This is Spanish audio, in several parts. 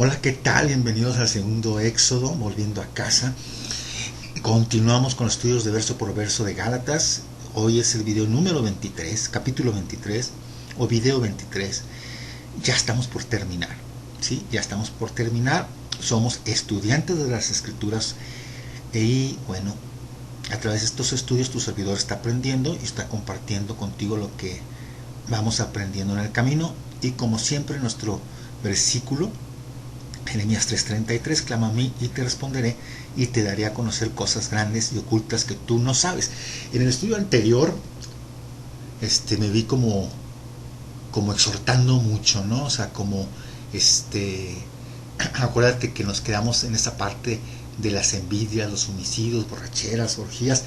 Hola, ¿qué tal? Bienvenidos al segundo Éxodo, volviendo a casa. Continuamos con los estudios de verso por verso de Gálatas. Hoy es el video número 23, capítulo 23 o video 23. Ya estamos por terminar, ¿sí? Ya estamos por terminar. Somos estudiantes de las Escrituras y bueno, a través de estos estudios tu servidor está aprendiendo y está compartiendo contigo lo que vamos aprendiendo en el camino. Y como siempre, nuestro versículo Jeremías 3:33, clama a mí y te responderé y te daré a conocer cosas grandes y ocultas que tú no sabes. En el estudio anterior me vi como exhortando mucho, ¿no? O sea, como acuérdate que nos quedamos en esa parte de las envidias, los homicidios, borracheras, orgías,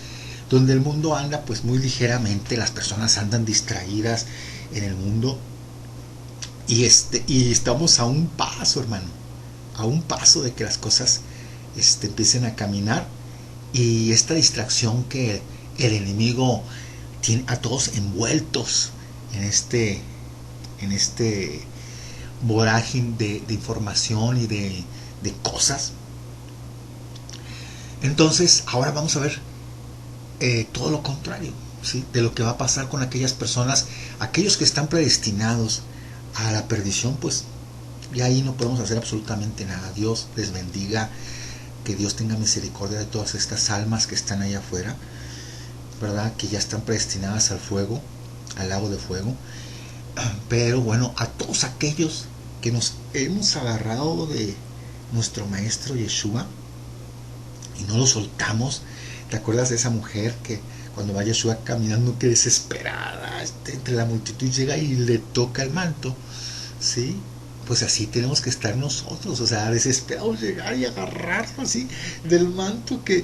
donde el mundo anda pues muy ligeramente, las personas andan distraídas en el mundo y estamos a un paso, hermano, a un paso de que las cosas empiecen a caminar, y esta distracción que el enemigo tiene a todos envueltos en este vorágine de información y de cosas. Entonces ahora vamos a ver todo lo contrario, ¿sí? De lo que va a pasar con aquellas personas, aquellos que están predestinados a la perdición. Pues y ahí no podemos hacer absolutamente nada. Dios les bendiga, que Dios tenga misericordia de todas estas almas que están allá afuera, ¿verdad? Que ya están predestinadas al fuego, al lago de fuego. Pero bueno, a todos aquellos que nos hemos agarrado de nuestro maestro Yeshua y no lo soltamos. ¿Te acuerdas de esa mujer que cuando va Yeshua caminando, que desesperada entre la multitud llega y le toca el manto? ¿Sí? Pues así tenemos que estar nosotros, o sea, desesperados, llegar y agarrarnos así del manto, que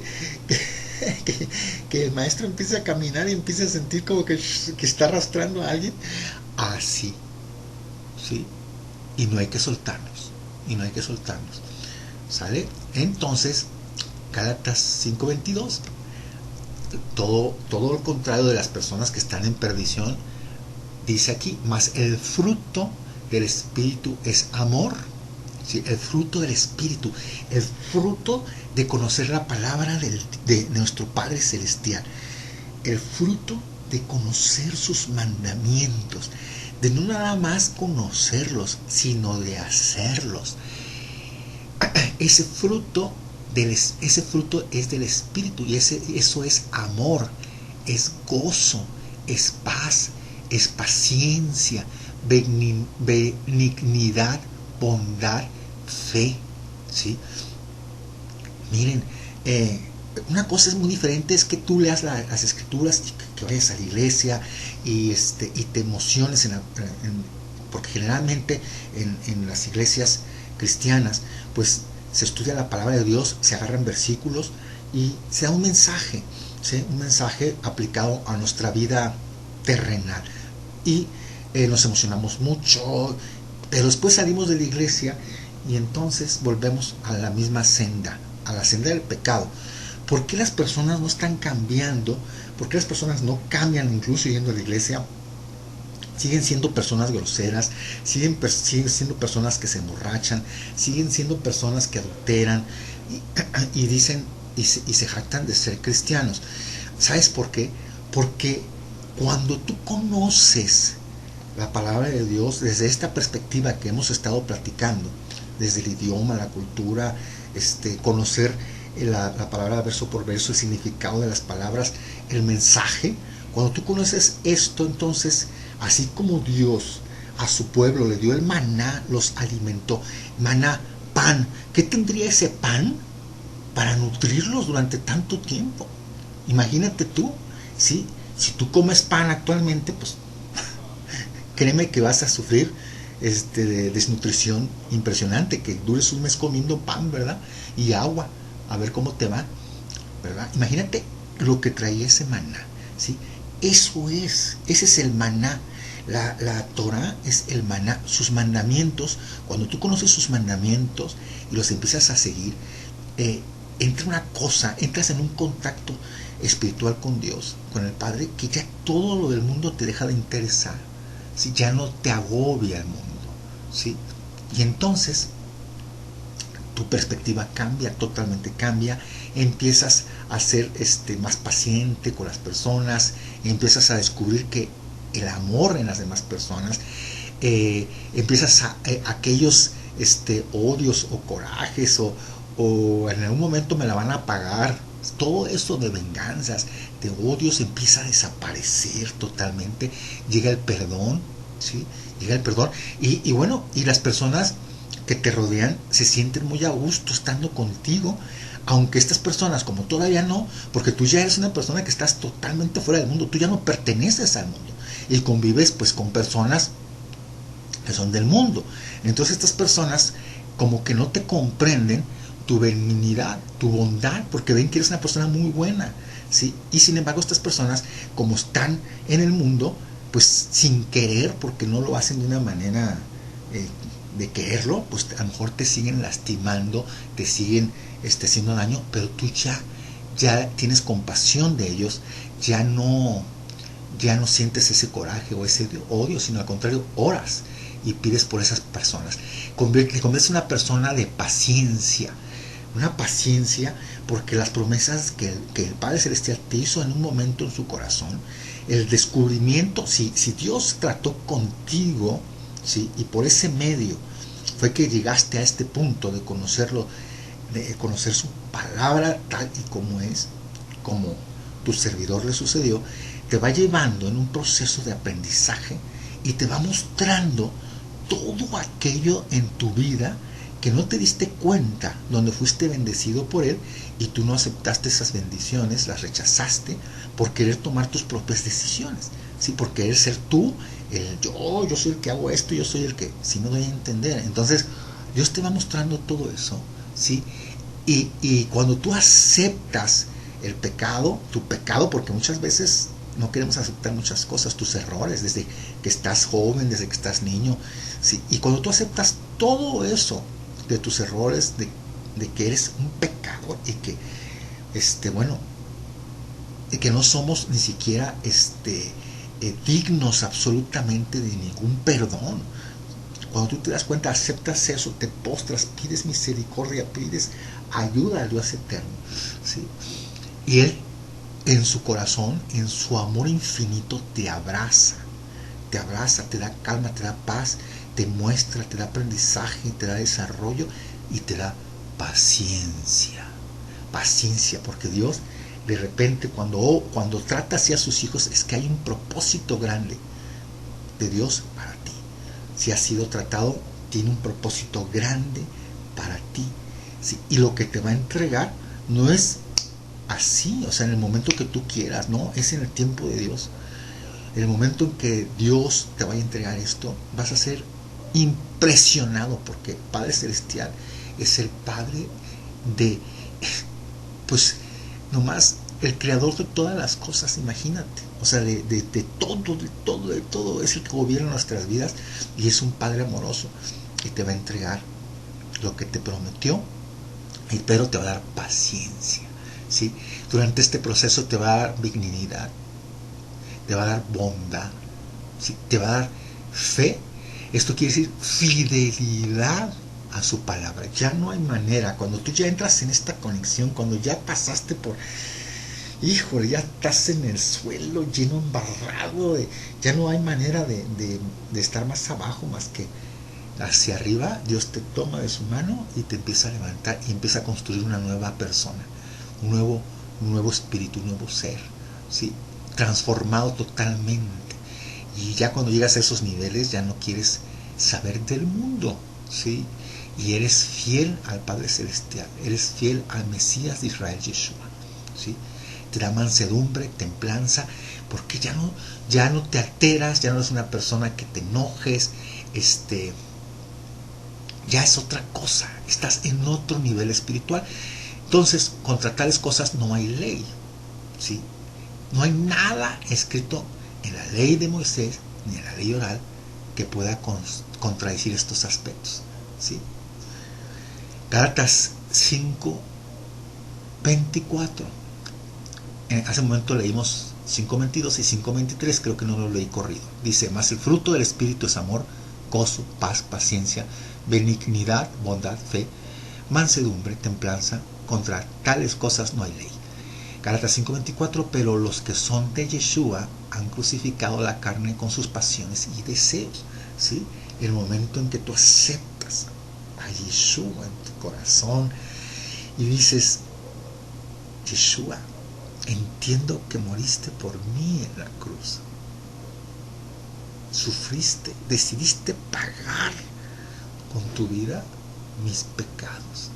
el maestro empiece a caminar y empiece a sentir como que está arrastrando a alguien, así, ¿sí? Y no hay que soltarnos, ¿sale? Entonces, Gálatas 5:22, todo lo contrario de las personas que están en perdición, dice aquí, mas el fruto del Espíritu es amor, ¿sí? El fruto del Espíritu, el fruto de conocer la palabra de nuestro Padre Celestial, el fruto de conocer sus mandamientos, de no nada más conocerlos, sino de hacerlos. Ese fruto es del Espíritu, y eso es amor, es gozo, es paz, es paciencia, benignidad, bondad, fe, ¿sí? Miren, una cosa es muy diferente, es que tú leas las escrituras y que vayas a la iglesia y te emociones porque generalmente en las iglesias cristianas pues se estudia la palabra de Dios, se agarran versículos y se da un mensaje, ¿sí? Un mensaje aplicado a nuestra vida terrenal, y nos emocionamos mucho, pero después salimos de la iglesia y entonces volvemos a la misma senda, a la senda del pecado. ¿Por qué las personas no están cambiando? ¿Por qué las personas no cambian incluso yendo a la iglesia? Siguen siendo personas groseras, siguen siendo personas que se emborrachan, siguen siendo personas que adulteran y dicen y se jactan de ser cristianos. ¿Sabes por qué? Porque cuando tú conoces la palabra de Dios desde esta perspectiva que hemos estado platicando, desde el idioma, la cultura, conocer la palabra verso por verso, el significado de las palabras, el mensaje, cuando tú conoces esto, entonces, así como Dios a su pueblo le dio el maná, los alimentó, maná, pan, ¿qué tendría ese pan para nutrirlos durante tanto tiempo? Imagínate tú, ¿sí? Si tú comes pan actualmente, pues créeme que vas a sufrir de desnutrición impresionante, que dures un mes comiendo pan, ¿verdad? Y agua, a ver cómo te va, ¿verdad? Imagínate lo que traía ese maná, ¿sí? Ese es el maná. La Torah es el maná, sus mandamientos. Cuando tú conoces sus mandamientos y los empiezas a seguir, entra una cosa, entras en un contacto espiritual con Dios, con el Padre, que ya todo lo del mundo te deja de interesar, ¿sí? Ya no te agobia el mundo, ¿sí? Y entonces tu perspectiva cambia, totalmente cambia, empiezas a ser más paciente con las personas, empiezas a descubrir que el amor en las demás personas, empiezas a aquellos odios o corajes o en algún momento me la van a pagar, todo eso de venganzas, de odios empieza a desaparecer totalmente, llega el perdón, ¿sí? Llega el perdón y bueno, y las personas que te rodean se sienten muy a gusto estando contigo, aunque estas personas como todavía no, porque tú ya eres una persona que estás totalmente fuera del mundo, tú ya no perteneces al mundo y convives pues con personas que son del mundo. Entonces estas personas como que no te comprenden tu benignidad, tu bondad, porque ven que eres una persona muy buena, ¿sí? Y sin embargo estas personas, como están en el mundo, pues sin querer, porque no lo hacen de una manera de quererlo, pues a lo mejor te siguen lastimando, te siguen haciendo daño, pero tú ya tienes compasión de ellos, ya no sientes ese coraje o ese odio, sino al contrario, oras y pides por esas personas. Te conviertes en una persona de paciencia, una paciencia, porque las promesas que el Padre Celestial te hizo en un momento en su corazón, el descubrimiento, si Dios trató contigo, ¿sí? Y por ese medio fue que llegaste a este punto de conocerlo, de conocer su palabra tal y como es, como tu servidor le sucedió, te va llevando en un proceso de aprendizaje y te va mostrando todo aquello en tu vida que no te diste cuenta, donde fuiste bendecido por Él y tú no aceptaste esas bendiciones, las rechazaste por querer tomar tus propias decisiones, ¿sí? Por querer ser tú, yo soy el que hago esto, yo soy el que, si no doy a entender. Entonces Dios te va mostrando todo eso, ¿sí? Y cuando tú aceptas el pecado, tu pecado, porque muchas veces no queremos aceptar muchas cosas, tus errores, desde que estás joven, desde que estás niño, ¿sí? Y cuando tú aceptas todo eso de tus errores, de que eres un pecador y que, y que no somos ni siquiera dignos absolutamente de ningún perdón. Cuando tú te das cuenta, aceptas eso, te postras, pides misericordia, pides ayuda al Dios eterno, ¿sí? Y Él, en su corazón, en su amor infinito, te abraza, te da calma, te da paz, te muestra, te da aprendizaje, te da desarrollo y te da paciencia. Paciencia, porque Dios, de repente, cuando trata así a sus hijos, es que hay un propósito grande de Dios para ti. Si has sido tratado, tiene un propósito grande para ti, ¿sí? Y lo que te va a entregar no es así, o sea, en el momento que tú quieras, no, es en el tiempo de Dios. En el momento en que Dios te vaya a entregar esto, vas a ser impresionado, porque Padre Celestial es el Padre de, pues, nomás el creador de todas las cosas, imagínate, o sea, de todo, es el que gobierna nuestras vidas y es un Padre amoroso y te va a entregar lo que te prometió, pero te va a dar paciencia, ¿sí? Durante este proceso te va a dar benignidad, te va a dar bondad, ¿sí? Te va a dar fe. Esto quiere decir fidelidad a su palabra. Ya no hay manera, cuando tú ya entras en esta conexión, cuando ya pasaste por, híjole, ya estás en el suelo lleno, embarrado, ya no hay manera de estar más abajo, más que hacia arriba. Dios te toma de su mano y te empieza a levantar y empieza a construir una nueva persona, un nuevo espíritu, un nuevo ser, ¿sí? Transformado totalmente. Y ya cuando llegas a esos niveles ya no quieres saber del mundo, ¿sí? Y eres fiel al Padre Celestial, eres fiel al Mesías de Israel, Yeshua, ¿sí? Te da mansedumbre, templanza, porque ya no te alteras, ya no eres una persona que te enojes, ya es otra cosa, estás en otro nivel espiritual. Entonces, contra tales cosas no hay ley, ¿sí? No hay nada escrito en la ley de Moisés ni en la ley oral que pueda contradecir estos aspectos, ¿sí? Gálatas 5:24. Hace un momento leímos 5:22 y 5:23, creo que no lo leí corrido. Dice: mas el fruto del Espíritu es amor, gozo, paz, paciencia, benignidad, bondad, fe, mansedumbre, templanza, contra tales cosas no hay ley. Gálatas 5:24, pero los que son de Yeshua han crucificado la carne con sus pasiones y deseos. ¿Sí? El momento en que tú aceptas a Yeshua en tu corazón y dices, Yeshua, entiendo que moriste por mí en la cruz. Sufriste, decidiste pagar con tu vida mis pecados,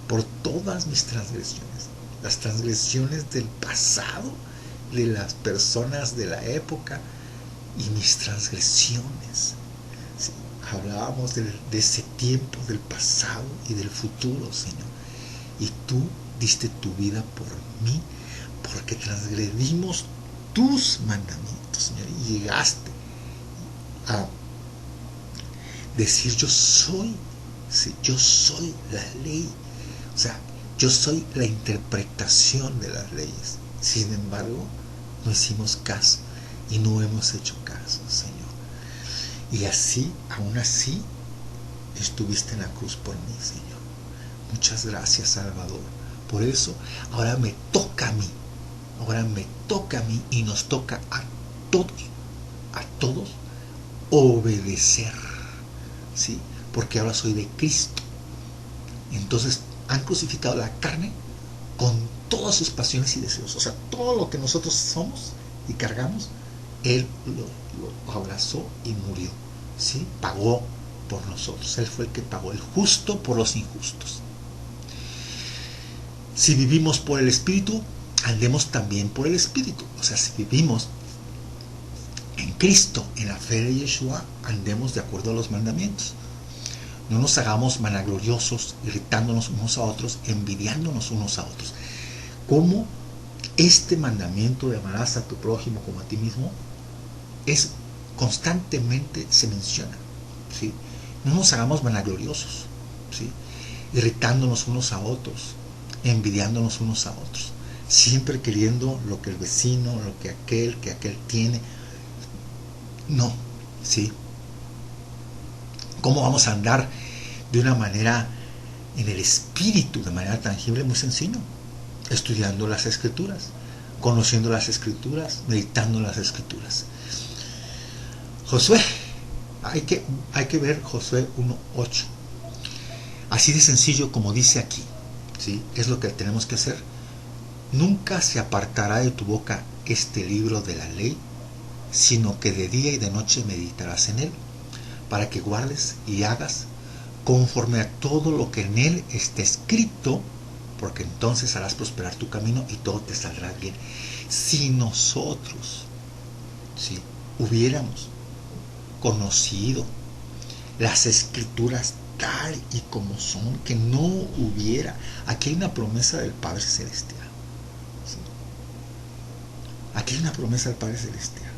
por todas mis transgresiones, las transgresiones del pasado, de las personas de la época y mis transgresiones. Sí, hablábamos de ese tiempo del pasado y del futuro, Señor. Y tú diste tu vida por mí, porque transgredimos tus mandamientos, Señor, y llegaste a decir, yo soy la ley, o sea, yo soy la interpretación de las leyes. Sin embargo, no hicimos caso y no hemos hecho caso, Señor. Y así, aún así, estuviste en la cruz por mí, Señor. Muchas gracias, Salvador. Por eso, ahora me toca a mí. Ahora me toca a mí y nos toca a todos, obedecer. ¿Sí? Porque ahora soy de Cristo. Entonces han crucificado la carne con todas sus pasiones y deseos. O sea, todo lo que nosotros somos y cargamos, Él lo abrazó y murió. ¿Sí? Pagó por nosotros. Él fue el que pagó, el justo por los injustos. Si vivimos por el Espíritu, andemos también por el Espíritu. O sea, si vivimos en Cristo, en la fe de Yeshua, andemos de acuerdo a los mandamientos. No nos hagamos vanagloriosos, irritándonos unos a otros, envidiándonos unos a otros. Como este mandamiento de amarás a tu prójimo como a ti mismo es constantemente se menciona. ¿Sí? No nos hagamos vanagloriosos, ¿sí? Irritándonos unos a otros, envidiándonos unos a otros, siempre queriendo lo que el vecino, lo que aquel tiene. No, ¿sí? ¿Cómo vamos a andar de una manera en el espíritu, de manera tangible? Muy sencillo, estudiando las Escrituras, conociendo las Escrituras, meditando las Escrituras. Josué, hay que ver Josué 1:8. Así de sencillo como dice aquí, ¿sí? Es lo que tenemos que hacer. Nunca se apartará de tu boca este libro de la ley, sino que de día y de noche meditarás en él, para que guardes y hagas conforme a todo lo que en él está escrito, porque entonces harás prosperar tu camino y todo te saldrá bien. Si nosotros, ¿sí?, hubiéramos conocido las Escrituras tal y como son, que no hubiera, aquí hay una promesa del Padre Celestial, ¿sí? Aquí hay una promesa del Padre Celestial.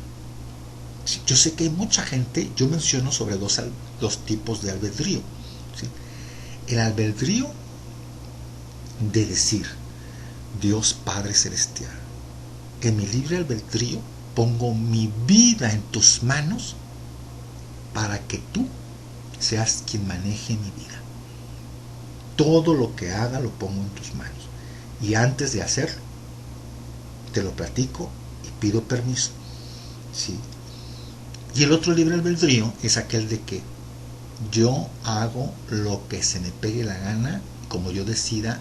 Sí, yo sé que hay mucha gente, yo menciono sobre dos tipos de albedrío, ¿sí? El albedrío de decir, Dios Padre Celestial, en mi libre albedrío pongo mi vida en tus manos para que tú seas quien maneje mi vida. Todo lo que haga lo pongo en tus manos. Y antes de hacerlo, te lo platico y pido permiso, ¿sí? Y el otro libre albedrío es aquel de que yo hago lo que se me pegue la gana, como yo decida,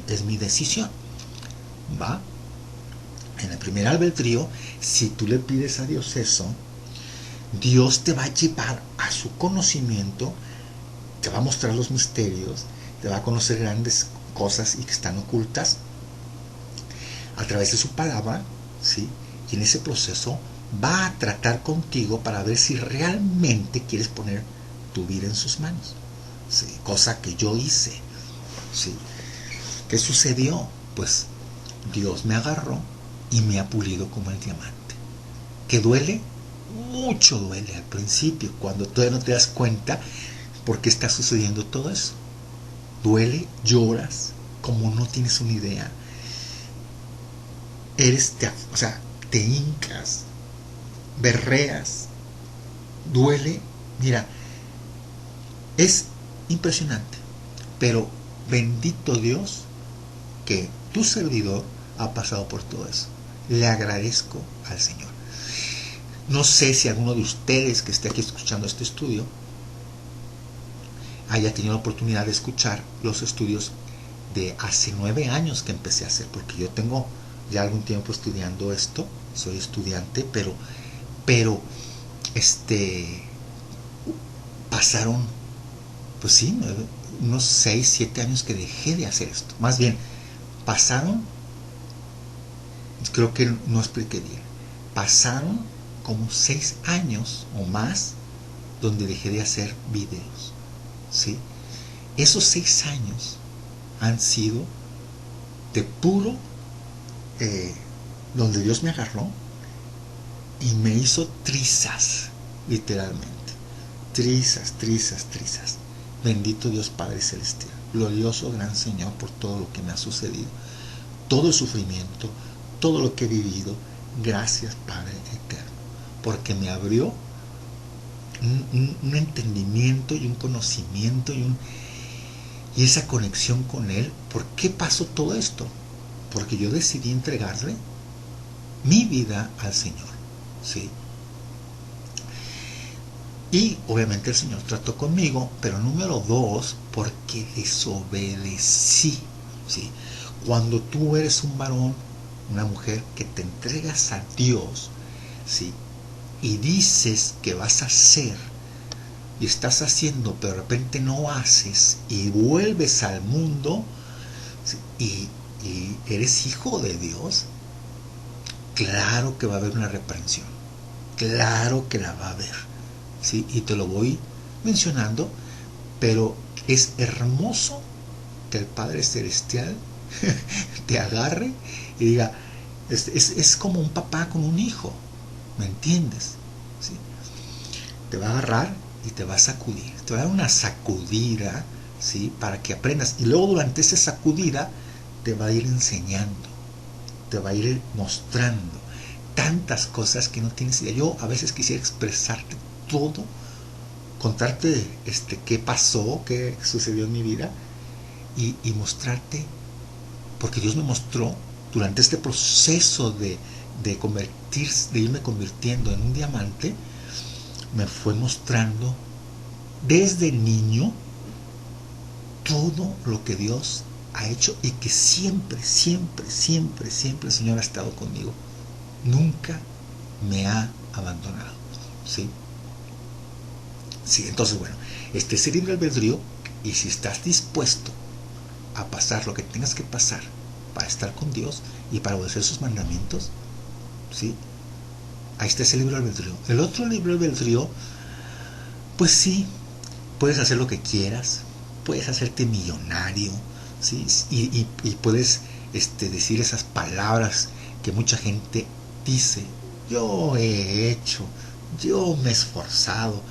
es mi decisión, ¿va? En el primer albedrío, si tú le pides a Dios eso, Dios te va a llevar a su conocimiento, te va a mostrar los misterios, te va a conocer grandes cosas y que están ocultas a través de su palabra, ¿sí? Y en ese proceso va a tratar contigo para ver si realmente quieres poner tu vida en sus manos, ¿sí? Cosa que yo hice, ¿sí? ¿Qué sucedió? Pues Dios me agarró y me ha pulido como el diamante. ¿Que duele? Mucho duele al principio, cuando todavía no te das cuenta por qué está sucediendo todo eso. Duele, lloras, como no tienes una idea. Te hincas, berreas, duele. Mira, es impresionante, pero bendito Dios que tu servidor ha pasado por todo eso. Le agradezco al Señor. No sé si alguno de ustedes que esté aquí escuchando este estudio haya tenido la oportunidad de escuchar los estudios de hace 9 años que empecé a hacer, porque yo tengo ya algún tiempo estudiando esto, soy estudiante, pero pasaron, pues sí, unos 6, 7 años que dejé de hacer esto. Más bien, pasaron, creo que no expliqué bien, pasaron como 6 años o más donde dejé de hacer videos, ¿sí? Esos 6 años han sido de puro, donde Dios me agarró y me hizo trizas, literalmente. Trizas. Bendito Dios Padre Celestial, glorioso gran Señor por todo lo que me ha sucedido, todo el sufrimiento, todo lo que he vivido. Gracias Padre eterno, porque me abrió un entendimiento y un conocimiento y esa conexión con Él. ¿Por qué pasó todo esto? Porque yo decidí entregarle mi vida al Señor, ¿sí? Y obviamente el Señor trató conmigo, pero número 2, porque desobedecí, ¿sí? Cuando tú eres un varón, una mujer que te entregas a Dios, ¿sí? Y dices que vas a hacer y estás haciendo, pero de repente no haces y vuelves al mundo, ¿sí? y eres hijo de Dios, claro que va a haber una reprensión, claro que la va a haber, ¿sí? Y te lo voy mencionando, pero es hermoso que el Padre Celestial te agarre y diga, es como un papá con un hijo, ¿me entiendes? ¿Sí? Te va a agarrar y te va a sacudir, te va a dar una sacudida, ¿sí? Para que aprendas, y luego durante esa sacudida te va a ir enseñando, te va a ir mostrando tantas cosas que no tienes idea. Yo a veces quisiera expresarte todo, contarte qué pasó, qué sucedió en mi vida y mostrarte, porque Dios me mostró durante este proceso de irme convirtiendo en un diamante, me fue mostrando desde niño todo lo que Dios ha hecho y que siempre el Señor ha estado conmigo. Nunca me ha abandonado, ¿sí? Sí, entonces, bueno, es libre albedrío, y si estás dispuesto a pasar lo que tengas que pasar para estar con Dios y para obedecer sus mandamientos, ¿sí? Ahí está ese libre albedrío. El otro libre albedrío, pues sí, puedes hacer lo que quieras, puedes hacerte millonario, ¿sí? Y puedes decir esas palabras que mucha gente dice: yo he hecho, yo me he esforzado,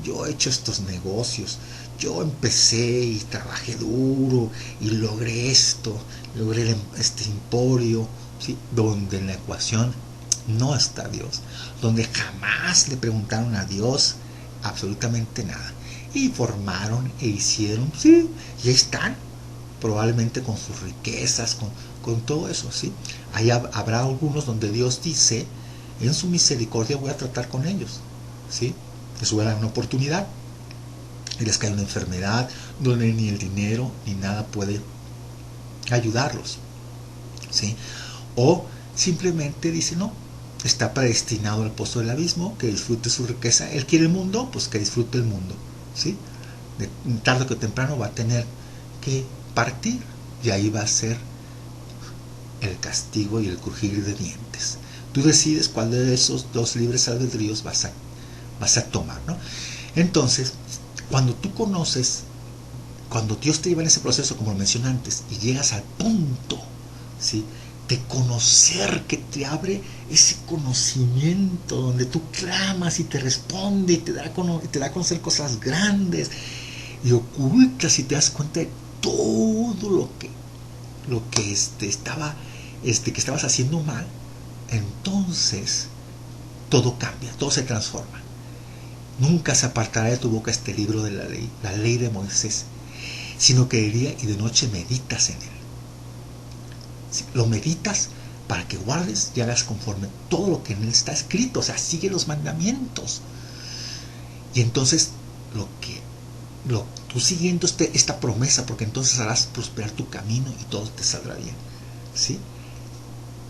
yo he hecho estos negocios, yo empecé y trabajé duro y logré esto, logré este emporio, ¿sí? Donde en la ecuación no está Dios, donde jamás le preguntaron a Dios absolutamente nada, y formaron e hicieron, sí, y ahí están, probablemente con sus riquezas, con todo eso, ¿sí? Ahí habrá algunos donde Dios dice: en su misericordia voy a tratar con ellos, ¿sí? Les voy a dar una oportunidad, y les cae una enfermedad donde ni el dinero ni nada puede ayudarlos, ¿sí? O simplemente dice: no, está predestinado al pozo del abismo, que disfrute su riqueza. Él quiere el mundo, pues que disfrute el mundo, ¿sí? Tarde que temprano va a tener que partir, y ahí va a ser el castigo y el crujir de dientes. Tú decides cuál de esos dos libres albedríos vas a tomar, ¿no? Entonces, cuando tú conoces, cuando Dios te lleva en ese proceso, como lo mencioné antes, y llegas al punto, ¿sí?, de conocer, que te abre ese conocimiento donde tú clamas y te responde y te da a conocer cosas grandes y ocultas, y te das cuenta de todo lo que que estabas haciendo mal. Entonces todo cambia, todo se transforma. Nunca se apartará de tu boca este libro de la ley de Moisés. sino que de día y de noche meditas en él. ¿Sí? Lo meditas para que guardes y hagas conforme todo lo que en él está escrito, o sea, sigue los mandamientos. Y entonces tú siguiendo esta promesa, porque entonces harás prosperar tu camino y todo te saldrá bien. ¿Sí?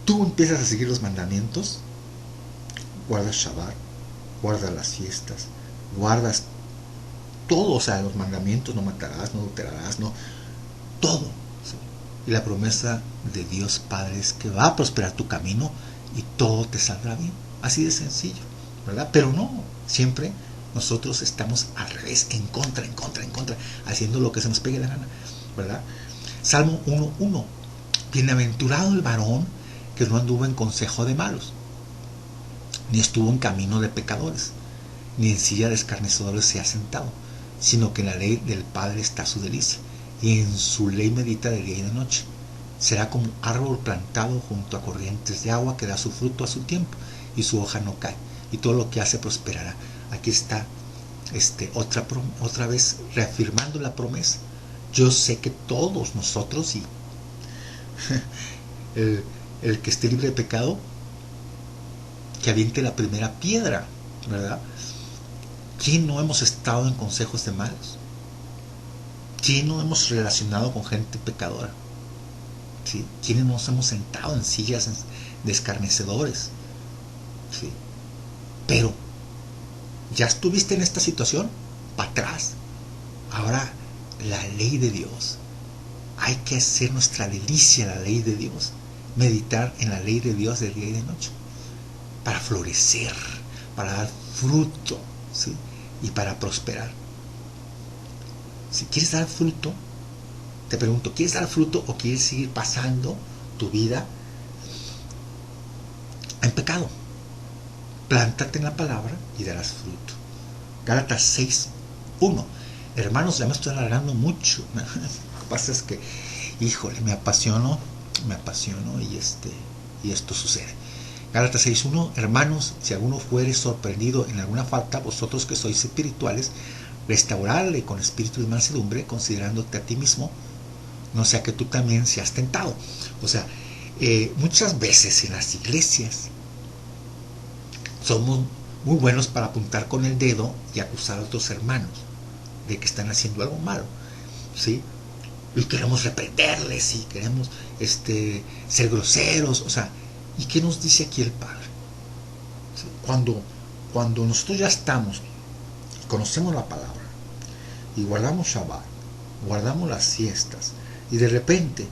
Tú empiezas a seguir los mandamientos, guardas Shabbat, guardas las fiestas, guardas todo, o sea, los mandamientos, no matarás, no adulterarás, no, todo. ¿Sí? Y la promesa de Dios Padre es que va a prosperar tu camino y todo te saldrá bien. Así de sencillo, ¿verdad? Pero no, siempre nosotros estamos al revés, en contra, haciendo lo que se nos pegue la gana, ¿verdad? Salmo 1:1. Bienaventurado el varón que no anduvo en consejo de malos, ni estuvo en camino de pecadores, ni en silla de escarnecedores se ha sentado, sino que en la ley del Padre está su delicia, y en su ley medita de día y de noche. Será como árbol plantado junto a corrientes de agua que da su fruto a su tiempo, y su hoja no cae, y todo lo que hace prosperará. Aquí está otra vez reafirmando la promesa. Yo sé que todos nosotros, y el que esté libre de pecado, que aviente la primera piedra, ¿verdad? ¿Quién no hemos estado en consejos de malos? ¿Quién no hemos relacionado con gente pecadora? ¿Sí? ¿Quiénes nos hemos sentado en sillas de escarnecedores? ¿Sí? Pero ya estuviste en esta situación, para atrás. Ahora la ley de Dios, hay que hacer nuestra delicia la ley de Dios, meditar en la ley de Dios de día y de noche, para florecer, para dar fruto, ¿sí? Y para prosperar. Si quieres dar fruto, te pregunto, ¿quieres dar fruto o quieres seguir pasando tu vida en pecado? Plántate en la palabra y darás fruto. Gálatas 6:1. Hermanos, ya me estoy alargando mucho. Lo que pasa es que, híjole, me apasiono y esto sucede. Gálatas 6:1. Hermanos, si alguno fuere sorprendido en alguna falta, vosotros que sois espirituales, restaurarle con espíritu de mansedumbre, considerándote a ti mismo, no sea que tú también seas tentado. O sea, muchas veces en las iglesias somos muy buenos para apuntar con el dedo y acusar a otros hermanos de que están haciendo algo malo, ¿sí? Y queremos reprenderles y queremos ser groseros, o sea, ¿y qué nos dice aquí el Padre? ¿Sí? Cuando nosotros ya estamos y conocemos la palabra y guardamos Shabbat, guardamos las fiestas, y de repente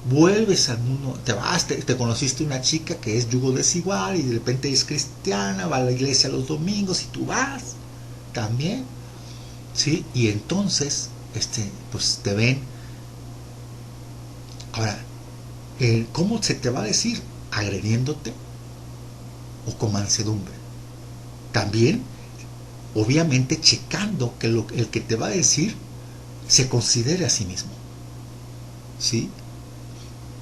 vuelves al mundo, te vas, te conociste una chica que es yugo desigual y de repente es cristiana, va a la iglesia los domingos y tú vas también, ¿sí? Y entonces pues te ven. Ahora, ¿cómo se te va a decir? ¿Agrediéndote o con mansedumbre? También, obviamente, checando que el que te va a decir se considere a sí mismo, ¿sí?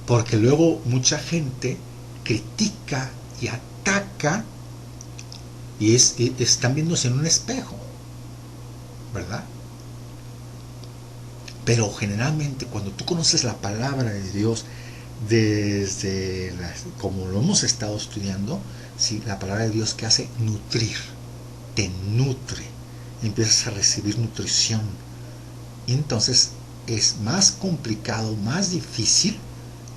Porque luego mucha gente critica y ataca y están viéndose en un espejo, ¿verdad? Pero generalmente cuando tú conoces la palabra de Dios como lo hemos estado estudiando, ¿sí? La palabra de Dios que hace nutrir, te nutre, empiezas a recibir nutrición, y entonces es más complicado, más difícil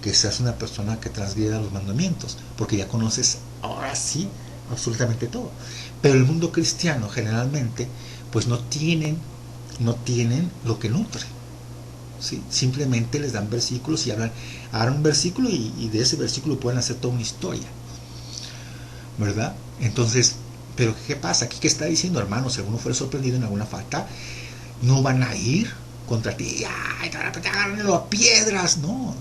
que seas una persona que transgreda los mandamientos, porque ya conoces ahora sí absolutamente todo. Pero el mundo cristiano generalmente pues no tienen lo que nutre, ¿sí? Simplemente les dan versículos y hablan un versículo y de ese versículo pueden hacer toda una historia, ¿verdad? Entonces, pero ¿qué pasa? Aquí que está diciendo, hermanos, si alguno fuera sorprendido en alguna falta, no van a ir contra ti, ¡ay, agárrenlo a piedras! No,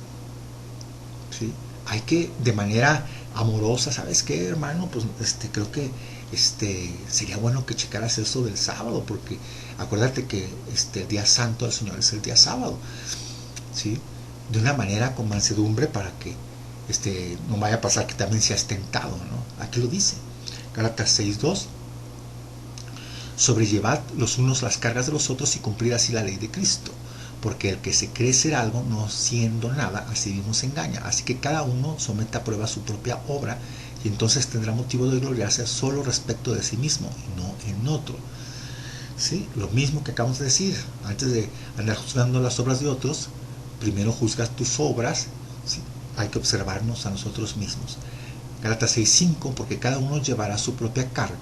¿sí? Hay que, de manera amorosa, ¿sabes qué, hermano? Pues creo que sería bueno que checaras eso del sábado, porque acuérdate que el día santo del Señor es el día sábado, ¿sí? De una manera con mansedumbre, para que no vaya a pasar que también seas tentado, ¿no? Aquí lo dice, Gálatas 6:2. Sobrellevad los unos las cargas de los otros y cumplid así la ley de Cristo. porque el que se cree ser algo no siendo nada, así mismo se engaña. Así que cada uno somete a prueba su propia obra y entonces tendrá motivo de gloriarse solo respecto de sí mismo y no en otro. ¿Sí? Lo mismo que acabamos de decir, antes de andar juzgando las obras de otros, primero juzgas tus obras. ¿Sí? Hay que observarnos a nosotros mismos. Gálatas 6:5, porque cada uno llevará su propia carga.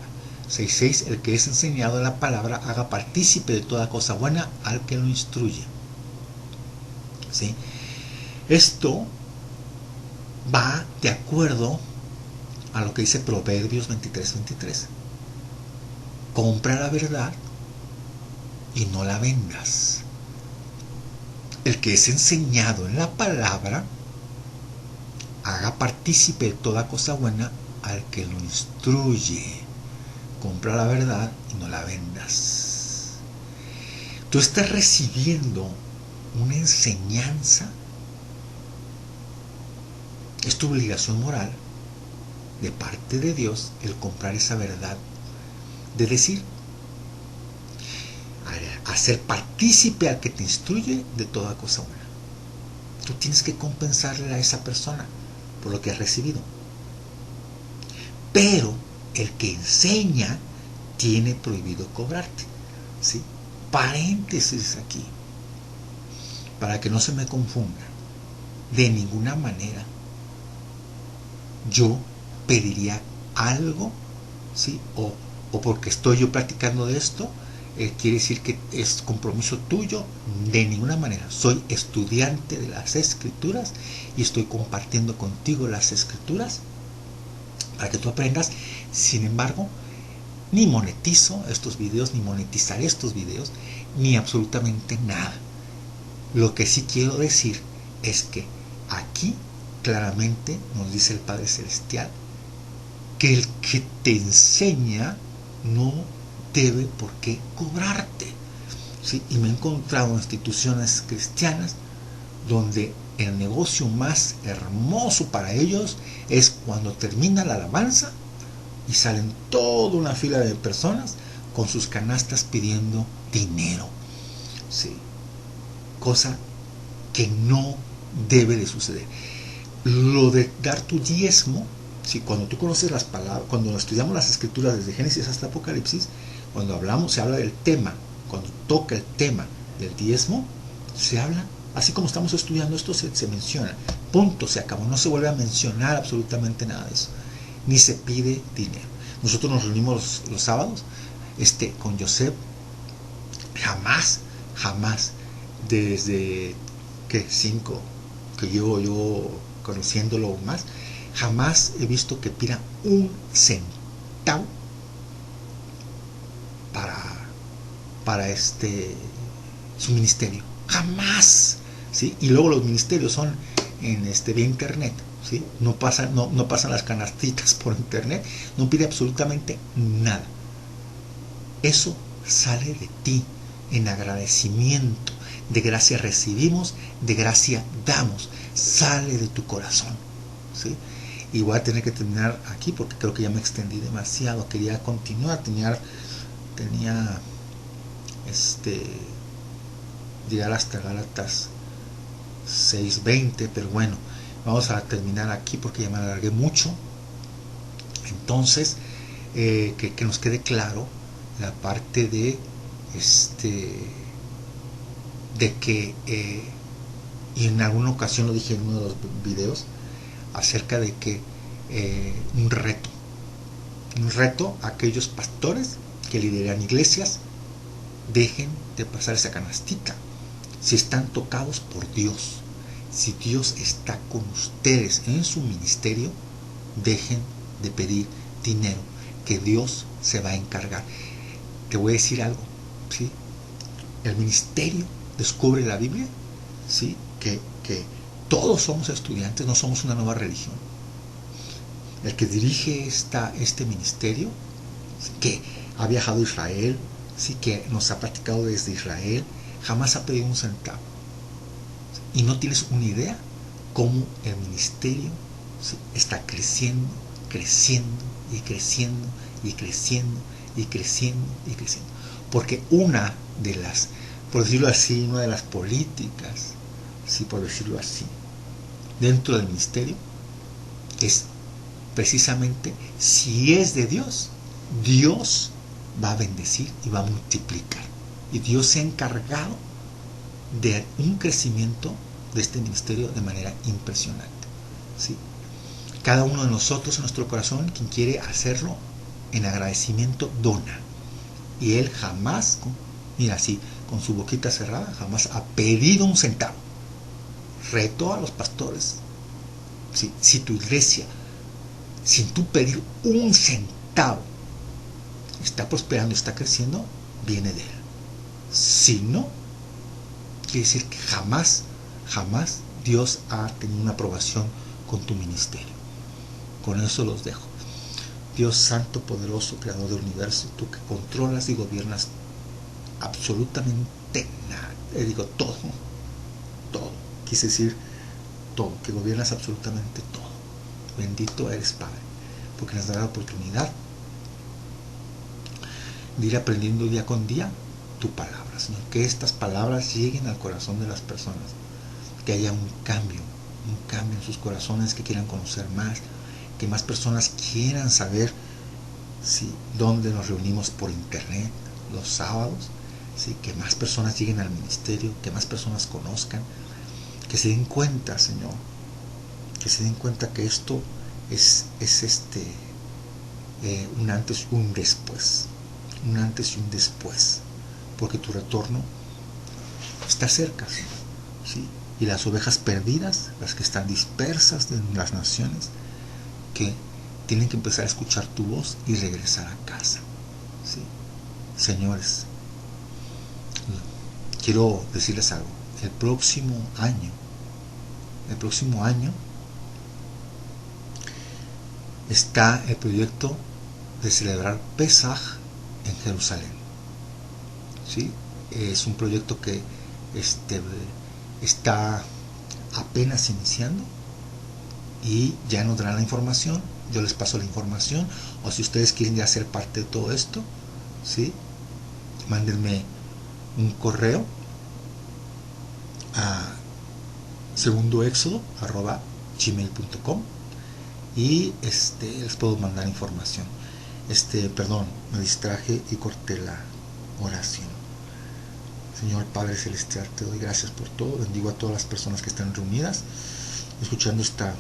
6:6, el que es enseñado en la palabra haga partícipe de toda cosa buena al que lo instruye. ¿Sí? Esto va de acuerdo a lo que dice Proverbios 23:23. Compra la verdad y no la vendas. El que es enseñado en la palabra haga partícipe de toda cosa buena al que lo instruye. Compra la verdad y no la vendas. Tú estás recibiendo una enseñanza. Es tu obligación moral de parte de Dios el comprar esa verdad. De decir, hacer partícipe al que te instruye de toda cosa buena. Tú tienes que compensarle a esa persona por lo que has recibido. Pero el que enseña tiene prohibido cobrarte. ¿Sí? Paréntesis aquí, para que no se me confunda. De ninguna manera yo pediría algo, ¿sí? O porque estoy yo platicando de esto, quiere decir que es compromiso tuyo. De ninguna manera. Soy estudiante de las Escrituras y estoy compartiendo contigo las Escrituras para que tú aprendas. Sin embargo, ni monetizo estos videos, ni monetizaré estos videos, ni absolutamente nada. Lo que sí quiero decir es que aquí claramente nos dice el Padre Celestial que el que te enseña no debe por qué cobrarte. ¿Sí? Y me he encontrado en instituciones cristianas donde el negocio más hermoso para ellos es cuando termina la alabanza y salen toda una fila de personas con sus canastas pidiendo dinero. ¿Sí? Cosa que no debe de suceder. Lo de dar tu diezmo, ¿sí? Cuando tú conoces las palabras, cuando estudiamos las Escrituras desde Génesis hasta Apocalipsis, cuando hablamos, se habla del tema, cuando toca el tema del diezmo, se habla, así como estamos estudiando esto, se menciona, punto, se acabó, no se vuelve a mencionar absolutamente nada de eso, ni se pide dinero. Nosotros nos reunimos los sábados con Joseph, jamás, desde que 5, que llevo yo conociéndolo más, jamás he visto que pida un centavo para su ministerio, jamás, ¿sí? Y luego los ministerios son vía internet, ¿sí? No pasan las canastitas por internet, no pide absolutamente nada. Eso sale de ti en agradecimiento. De gracia recibimos, de gracia damos, sale de tu corazón, ¿sí? Y voy a tener que terminar aquí porque creo que ya me extendí demasiado. Quería continuar, tenía llegar hasta Gálatas 6:20, pero bueno, vamos a terminar aquí porque ya me alargué mucho. Entonces, que nos quede claro la parte de que y en alguna ocasión lo dije en uno de los videos acerca de que un reto a aquellos pastores que lideran iglesias: dejen de pasar esa canastita. Si están tocados por Dios, si Dios está con ustedes en su ministerio, dejen de pedir dinero, que Dios se va a encargar. Te voy a decir algo, ¿sí? El ministerio descubre la Biblia, ¿sí? Que todos somos estudiantes, no somos una nueva religión. El que dirige este ministerio, que ha viajado a Israel, sí, que nos ha platicado desde Israel, jamás ha pedido un centavo. Y no tienes una idea cómo el ministerio, ¿sí?, está creciendo y creciendo. Porque una de las por decirlo así, una de las políticas, sí, por decirlo así, dentro del ministerio, es precisamente, si es de Dios, Dios va a bendecir y va a multiplicar. Y Dios se ha encargado de un crecimiento de este ministerio de manera impresionante, ¿sí? Cada uno de nosotros en nuestro corazón, quien quiere hacerlo en agradecimiento, dona. Y Él jamás, mira así, con su boquita cerrada, jamás ha pedido un centavo. Reto a los pastores, ¿sí? Si tu iglesia, sin tú pedir un centavo, está prosperando, está creciendo, viene de Él. Si no, quiere decir que jamás Dios ha tenido una aprobación con tu ministerio. Con eso los dejo. Dios santo, poderoso, creador del universo, tú que controlas y gobiernas absolutamente nada, todo, quise decir todo, que gobiernas absolutamente todo. Bendito eres, Padre, porque nos da la oportunidad de ir aprendiendo día con día tu palabra, Señor. Que estas palabras lleguen al corazón de las personas, que haya un cambio en sus corazones, que quieran conocer más, que más personas quieran saber, ¿sí?, dónde nos reunimos por internet los sábados, ¿sí?, que más personas lleguen al ministerio, que más personas conozcan, que se den cuenta, Señor, que se den cuenta que esto es un antes y un después, porque tu retorno está cerca, ¿sí? Y las ovejas perdidas, las que están dispersas en las naciones, que tienen que empezar a escuchar tu voz y regresar a casa, ¿sí? Señores, quiero decirles algo. El próximo año está el proyecto de celebrar Pesaj en Jerusalén, ¿sí? Es un proyecto que está apenas iniciando y ya nos darán la información. Yo les paso la información, o si ustedes quieren ya ser parte de todo esto, ¿sí?, mándenme un correo a segundoexodo@gmail.com y les puedo mandar información. Perdón, me distraje y corté la oración. Señor Padre Celestial, te doy gracias por todo. Bendigo a todas las personas que están reunidas escuchando este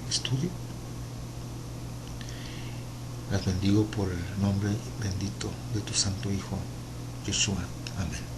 estudio. Las bendigo por el nombre bendito de tu Santo Hijo, Yeshua. Amén.